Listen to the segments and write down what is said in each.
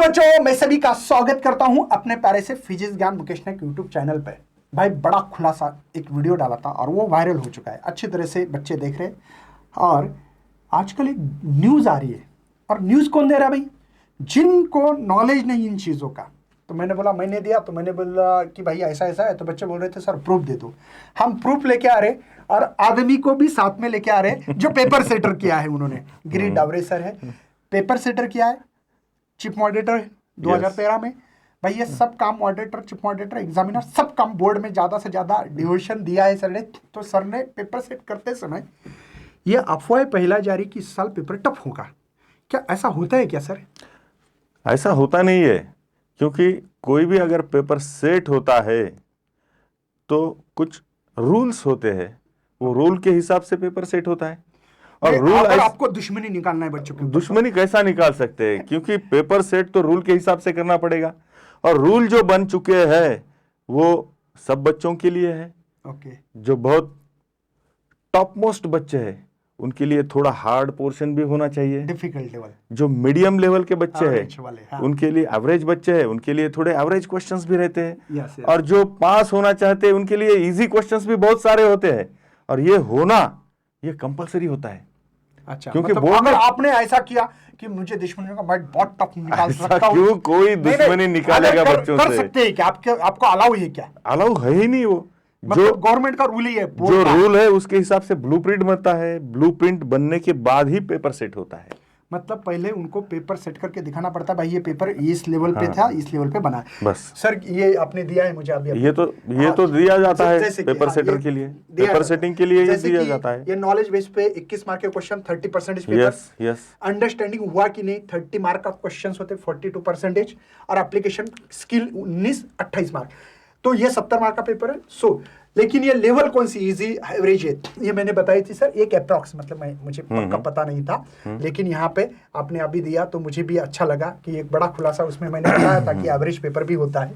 बच्चों, मैं सभी का स्वागत करता हूं अपने प्यारे से फिजिक्स ज्ञान मुकेश नायक यूट्यूब चैनल पे। भाई बड़ा खुलासा एक वीडियो डाला था और वो वायरल हो चुका है, अच्छी तरह से बच्चे देख रहे हैं। और आजकल एक न्यूज़ आ रही है, और न्यूज़ कौन दे रहा है भाई? जिनको नॉलेज नहीं इन चीज़ों का। तो मैंने बोला, मैंने दिया, तो मैंने बोला कि भाई ऐसा ऐसा है। तो बच्चे बोल रहे थे सर प्रूफ दे दो। हम प्रूफ लेके आ रहे और आदमी को भी साथ में लेके आ रहे जो पेपर सेटर किया है उन्होंने। गिरीश डावरे सर है, पेपर सेटर किया है, चिप मॉडरेटर 2013 में। भाई ये सब काम मॉडरेटर, चिप मॉडरेटर, एग्जामिनर, सब काम बोर्ड में ज़्यादा से ज़्यादा डिविजन दिया है सर ने। तो सर ने पेपर सेट करते समय ये अफवाह पहला जारी कि इस साल पेपर टफ होगा। क्या ऐसा होता है क्या सर? ऐसा होता नहीं है, क्योंकि कोई भी अगर पेपर सेट होता है तो कुछ रूल्स होते हैं, वो रूल के हिसाब से पेपर सेट होता है। और रूल आपको दुश्मनी निकालना है बच्चों की। दुश्मनी कैसा निकाल सकते हैं? क्योंकि पेपर सेट तो रूल के हिसाब से करना पड़ेगा, और रूल जो बन चुके हैं वो सब बच्चों के लिए है। ओके। जो बहुत टॉप मोस्ट बच्चे हैं उनके लिए थोड़ा हार्ड पोर्शन भी होना चाहिए। Difficult level. जो मीडियम लेवल के बच्चे हैं हाँ। उनके लिए, एवरेज बच्चे हैं उनके लिए थोड़े एवरेज क्वेश्चंस भी रहते हैं। yes. और जो पास होना चाहते हैं उनके लिए इजी क्वेश्चंस भी बहुत सारे होते हैं। और ये होना, ये कंपलसरी होता है। अच्छा, क्योंकि मतलब अगर आपने ऐसा किया कि मुझे दुश्मनों का मैं बहुत टफ निकाल सकता हूं, क्यों कोई दुश्मनी निकालेगा बच्चों से? कर सकते हैं क्या? आपको अलाउ है क्या? अलाउ है ही नहीं वो। जो गवर्नमेंट का रूल ही है, जो रूल है उसके हिसाब से ब्लूप्रिंट बनता है। ब्लूप्रिंट बनने के बाद ही पेपर सेट होता है। मतलब पहले उनको पेपर सेट करके दिखाना पड़ता है, भाई ये पेपर इस लेवल पे था, इस लेवल पे बना है। बस सर ये आपने दिया है मुझे अभी। ये तो दिया जाता है पेपर सेटर के लिए, पेपर सेटिंग के लिए दिया जाता है। ये नॉलेज बेस पे 21 मार्क के क्वेश्चन, 30% पेपर। यस। अंडरस्टैंडिंग हुआ कि नहीं, 30 मार्क का क्वेश्चन होते, 42%। और एप्लीकेशन स्किल 28 मार्क। तो ये 70 मार्क का पेपर है। लेकिन ये लेवल कौन सी, इजी, एवरेज है, ये मैंने बताई थी सर। एक अप्रॉक्स, मतलब मुझे पक्का पता नहीं था, लेकिन यहाँ पे आपने अभी दिया तो मुझे भी अच्छा लगा कि एक बड़ा खुलासा उसमें मैंने बताया था कि एवरेज पेपर भी होता है।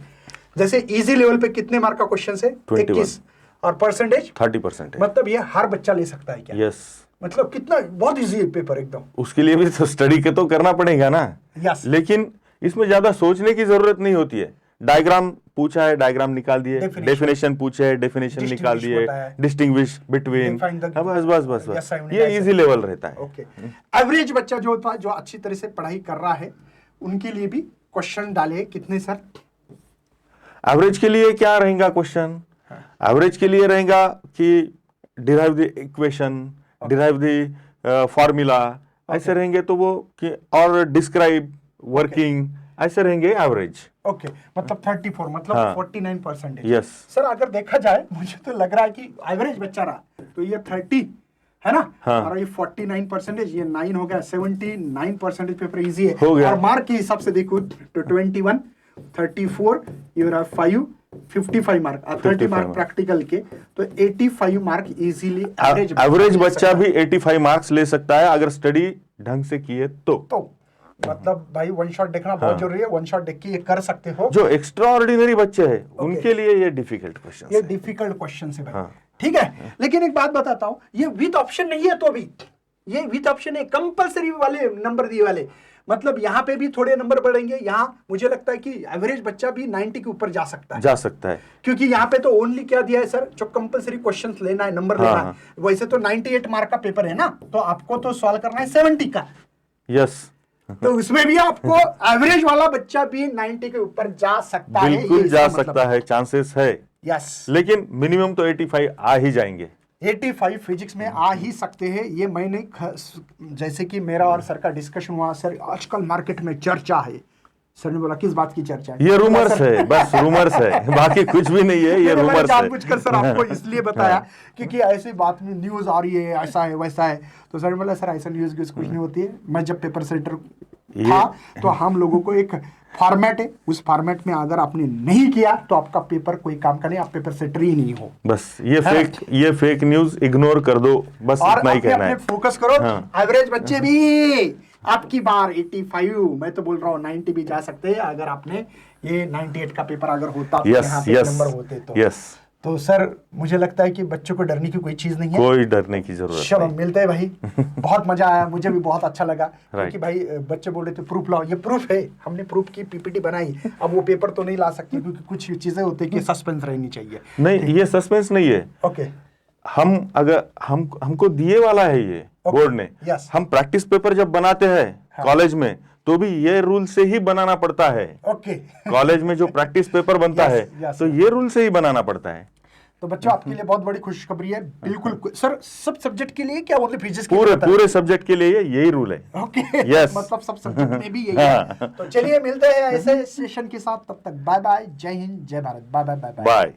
जैसे इजी लेवल पे कितने मार्क का क्वेश्चन है? 21। और परसेंटेज 30%। मतलब ये हर बच्चा ले सकता है क्या? यस। मतलब कितना बहुत इजी है पेपर एकदम। उसके लिए भी तो स्टडी के तो करना पड़ेगा ना। यस। लेकिन इसमें ज्यादा सोचने की जरूरत नहीं होती है। डायग्राम पूछा है, डायग्राम निकाल दिए। डेफिनेशन पूछे है, डेफिनेशन निकाल दिए। डिस्टिंग्विश बिटवीन, बस ये इजी लेवल रहता है। ओके। एवरेज बच्चा जो होता है, जो अच्छी तरह से पढ़ाई कर रहा है, उनके लिए भी क्वेश्चन डाले कितने सर? एवरेज के लिए क्या रहेगा क्वेश्चन? एवरेज के लिए रहेगा कि derive the equation, derive the formula, ऐसे रहेंगे तो वो कि, और डिस्क्राइब वर्किंग, ऐसे रहेंगे एवरेज। ओके। मतलब 34, मतलब 49%। यस। सर अगर देखा जाए, मुझे तो लग रहा है कि एवरेज बच्चा रहा तो ये 30 है ना। और ये 49%, ये 9 हो गया, 79% पेपर इजी है। और मार्क के हिसाब से देखो तो 21, 34, ये रहा 5, 55 मार्क, 30 मार्क प्रैक्टिकल के, तो 85 मार्क इजीली एवरेज बच्चा भी 85 मार्क्स ले सकता है अगर स्टडी ढंग से किए तो। मतलब भाई वन शॉट देखना बहुत जरूरी है। वन शॉट देख के ये कर सकते हो। जो एक्स्ट्रा ऑर्डिनरी बच्चे हैं उनके लिए ये डिफिकल्ट क्वेश्चन, ये डिफिकल्ट क्वेश्चन है भाई। ठीक है। लेकिन एक बात बताता हूं, ये विद ऑप्शन नहीं है। तो अभी ये विद ऑप्शन है, कंपलसरी वाले नंबर दिए वाले। मतलब यहाँ पे भी थोड़े नंबर बढ़ेंगे। यहाँ मुझे लगता है कि एवरेज बच्चा भी 90 के ऊपर जा सकता है। क्योंकि यहाँ पे तो ओनली क्या दिया है सर, जो कंपलसरी क्वेश्चन लेना है, नंबर लेना है। वैसे तो 98 मार्क का पेपर है ना, तो आपको तो सॉल्व करना है 70 का। यस। तो उसमें भी आपको एवरेज वाला बच्चा भी 90 के ऊपर जा सकता है। बिल्कुल जा सकता है, चांसेस है। यस। लेकिन मिनिमम तो 85 आ ही जाएंगे। 85 फिजिक्स में आ ही सकते हैं। ये मैंने जैसे कि मेरा और सर का डिस्कशन हुआ, सर आजकल मार्केट में चर्चा है। सर ने बोला किस बात की चर्चा है? ये रूमर्स है, बस रूमर्स है, बाकी कुछ भी नहीं है, ये रूमर्स है। जानबूझकर सर आपको इसलिए बताया क्योंकि ऐसी बात में न्यूज आ रही है, ऐसा है वैसा है। तो सर ने बोला सर ऐसा न्यूज कुछ नहीं होती है। मैं जब पेपर सेंटर था तो हम लोगों को एक फॉर्मेट है, उस फॉर्मेट में अगर आपने नहीं किया तो आपका पेपर कोई काम का नहीं, आप पेपर सेटर ही नहीं हो। बस ये फेक न्यूज इग्नोर कर दो, बस इतना ही कहना है। फोकस करो। एवरेज बच्चे भी आपकी बार 85, मैं तो बोल रहा हूँ 90 भी जा सकते हैं अगर आपने ये 98 का पेपर अगर होता तो यहाँ पे नंबर होते तो। तो सर मुझे लगता है कि बच्चों को डरने की कोई चीज नहीं है। कोई डरने की जरूरत चलो नहीं। मिलते हैं भाई। बहुत मजा आया, मुझे भी बहुत अच्छा लगा क्योंकि भाई बच्चे बोल रहे थे प्रूफ लाओ, ये प्रूफ है, हमने प्रूफ की पीपीटी बनाई। अब वो पेपर तो नहीं ला सकते क्योंकि कुछ चीजें होती है कि सस्पेंस रहनी चाहिए। नहीं, ये सस्पेंस नहीं है। ओके, हमको दिए वाला है ये बोर्ड ने। यस। हम प्रैक्टिस पेपर जब बनाते हैं कॉलेज में तो भी ये रूल से ही बनाना पड़ता है। ओके। कॉलेज में जो प्रैक्टिस पेपर बनता Yes, है yes, तो ये रूल से ही बनाना पड़ता है। तो बच्चों आपके लिए बहुत बड़ी खुशखबरी है। बिल्कुल सर, सब सब्जेक्ट के लिए क्या ओनली फिजिक्स के पूरे लिए? पूरे सब्जेक्ट के लिए यही रूल है। Okay, Yes. मतलब सब सब्जेक्ट में भी यही है। तो चलिए मिलते हैं ऐसे सेशन के साथ, तब तक बाय बाय, जय हिंद, जय Bharat, bye bye bye bye. Bye.